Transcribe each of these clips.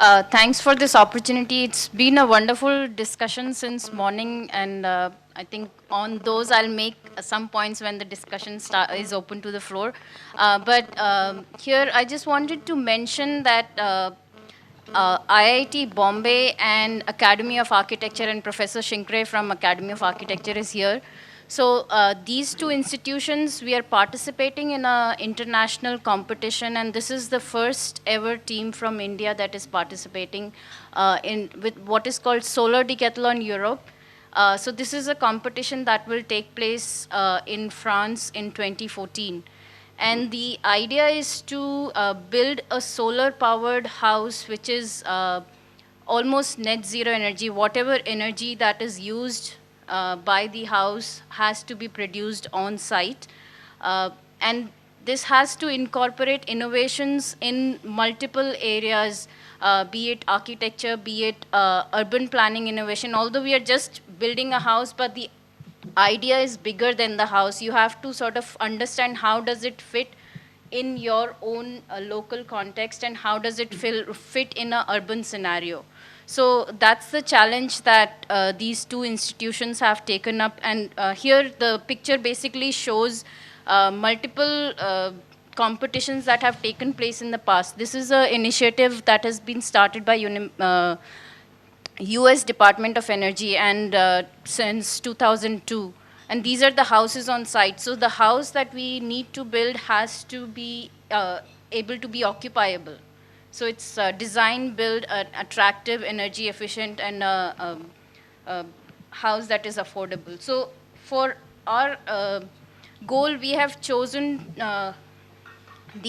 Thanks for this opportunity. It's been a wonderful discussion since morning, and I think on those I'll make some points when the discussion is open to the floor. But here I just wanted to mention that IIT Bombay and Academy of Architecture and Professor Shinkre from Academy of Architecture is here. So these two institutions, we are participating in a international competition, and this is the first ever team from India that is participating in with what is called Solar Decathlon Europe. So this is a competition that will take place in France in 2014. And the idea is to build a solar powered house which is almost net zero energy. Whatever energy that is used by the house has to be produced on site. And this has to incorporate innovations in multiple areas, be it architecture, be it urban planning innovation. Although we are just building a house, but the idea is bigger than the house. You have to sort of understand how does it fit in your own local context and how does it fit in an urban scenario. So that's the challenge that these two institutions have taken up. And here the picture basically shows multiple competitions that have taken place in the past. This is an initiative that has been started by US Department of Energy and since 2002. And these are the houses on site. So the house that we need to build has to be able to be occupiable. So it's design, build, attractive, energy efficient, and a house that is affordable. So for our goal, we have chosen the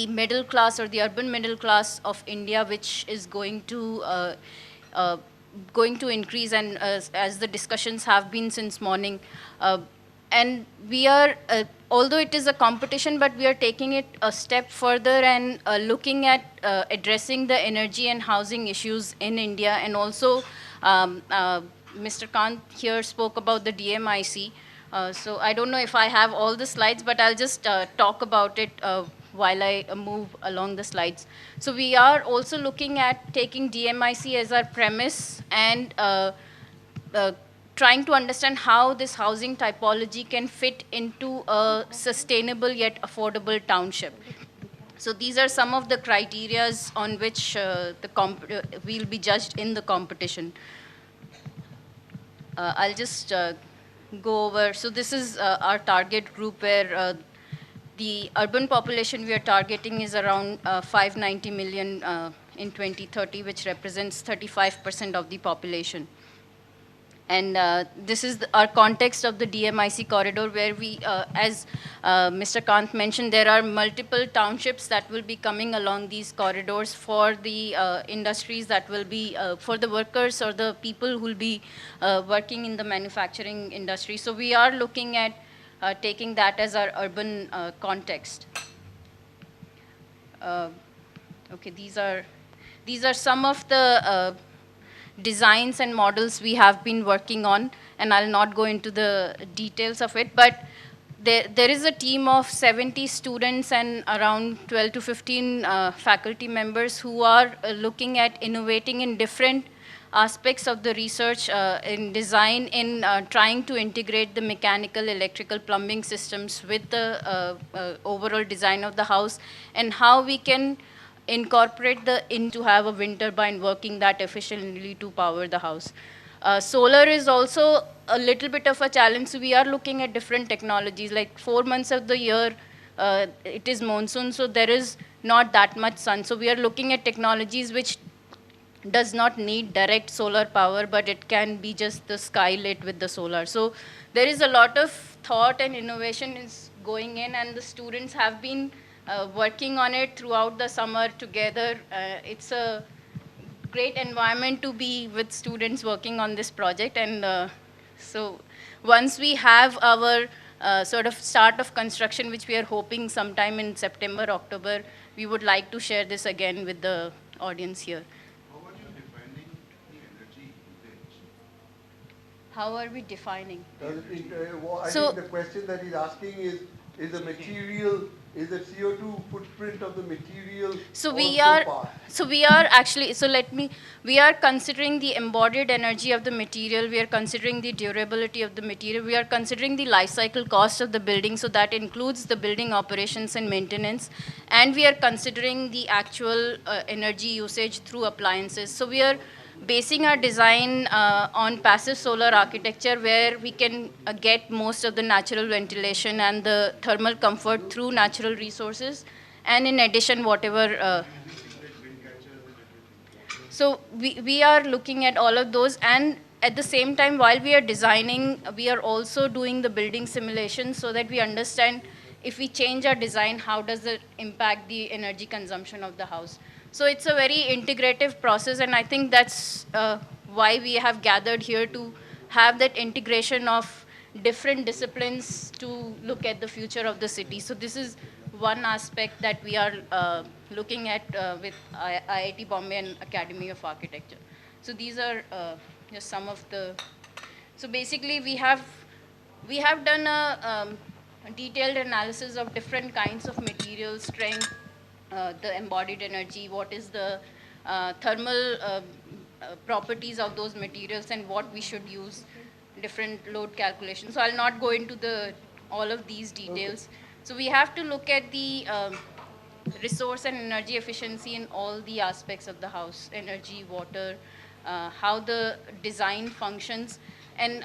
middle class or the urban middle class of India, which is uh, going to increase, and as the discussions have been since morning. And we are, although it is a competition, but we are taking it a step further and looking at addressing the energy and housing issues in India. And also, Mr. Kant here spoke about the DMIC. So I don't know if I have all the slides, but I'll just talk about it while I move along the slides. So we are also looking at taking DMIC as our premise and uh, trying to understand how this housing typology can fit into a sustainable yet affordable township. So these are some of the criterias on which we'll be judged in the competition. I'll just go over. So this is our target group where the urban population we are targeting is around 590 million in 2030, which represents 35% of the population. And this is our context of the DMIC corridor, where we, as Mr. Kant mentioned, there are multiple townships that will be coming along these corridors for the industries that will be, for the workers or the people who will be working in the manufacturing industry. So we are looking at taking that as our urban context. Okay, these are some of the designs and models we have been working on, and I'll not go into the details of it, but there is a team of 70 students and around 12 to 15 faculty members who are looking at innovating in different aspects of the research in design, in trying to integrate the mechanical, electrical, plumbing systems with the overall design of the house, and how we can incorporate the in to have a wind turbine working that efficiently to power the house. Solar is also a little bit of a challenge. So we are looking at different technologies. Like 4 months of the year, it is monsoon, so there is not that much sun. So we are looking at technologies which does not need direct solar power, but it can be just the sky lit with the solar. So there is a lot of thought and innovation is going in, and the students have been working on it throughout the summer together. It's a great environment to be with students working on this project. And so once we have our sort of start of construction, which we are hoping sometime in September, October, we would like to share this again with the audience here. How are we defining? I think the question that he's asking is the material is the CO2 footprint of the material So also part? we are actually, we are considering the embodied energy of the material, we are considering the durability of the material, we are considering the life cycle cost of the building, so that includes the building operations and maintenance, and we are considering the actual energy usage through appliances. So we are basing our design on passive solar architecture, where we can get most of the natural ventilation and the thermal comfort through natural resources, and in addition, whatever. So we are looking at all of those, and at the same time, while we are designing, we are also doing the building simulation, so that we understand if we change our design, how does it impact the energy consumption of the house. So it's a very integrative process, and I think that's why we have gathered here, to have that integration of different disciplines to look at the future of the city. So this is one aspect that we are looking at with IIT Bombay and Academy of Architecture. So these are just some of the. So basically, we have done a detailed analysis of different kinds of materials, strength, the embodied energy, what is the thermal properties of those materials, and what we should use, different load calculations. So I'll not go into all of these details. Okay. So we have to look at the resource and energy efficiency in all the aspects of the house: energy, water, how the design functions. And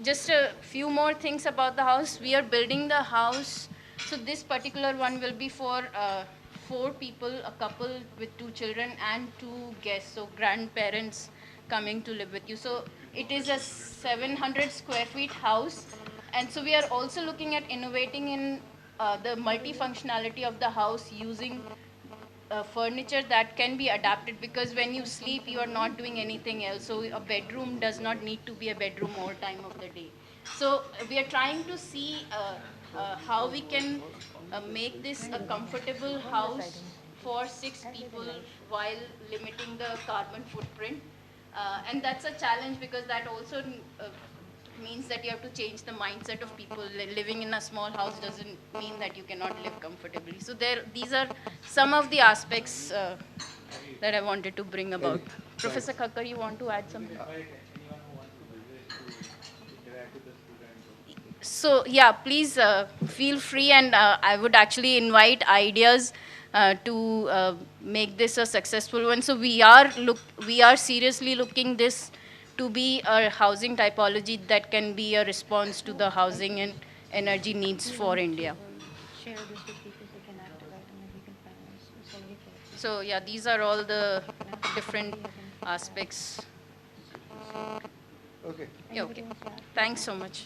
just a few more things about the house. We are building the house. So this particular one will be for 4 people, a couple with 2 children and 2 guests, so grandparents coming to live with you. So it is a 700 square feet house. And so we are also looking at innovating in the multifunctionality of the house, using furniture that can be adapted, because when you sleep, you are not doing anything else. So a bedroom does not need to be a bedroom all time of the day. So we are trying to see how we can make this a comfortable house for 6 people, while limiting the carbon footprint. And that's a challenge, because that also means that you have to change the mindset of people. Living in a small house doesn't mean that you cannot live comfortably. So these are some of the aspects that I wanted to bring about. Professor Khakkar, you want to add something? So yeah, please feel free, and I would actually invite ideas to make this a successful one. So we are seriously looking this to be a housing typology that can be a response to the housing and energy needs for India. Share this with people so can activate and we can finalize. It's already closed. So yeah, these are all the different aspects. Okay. Yeah, okay. Thanks so much.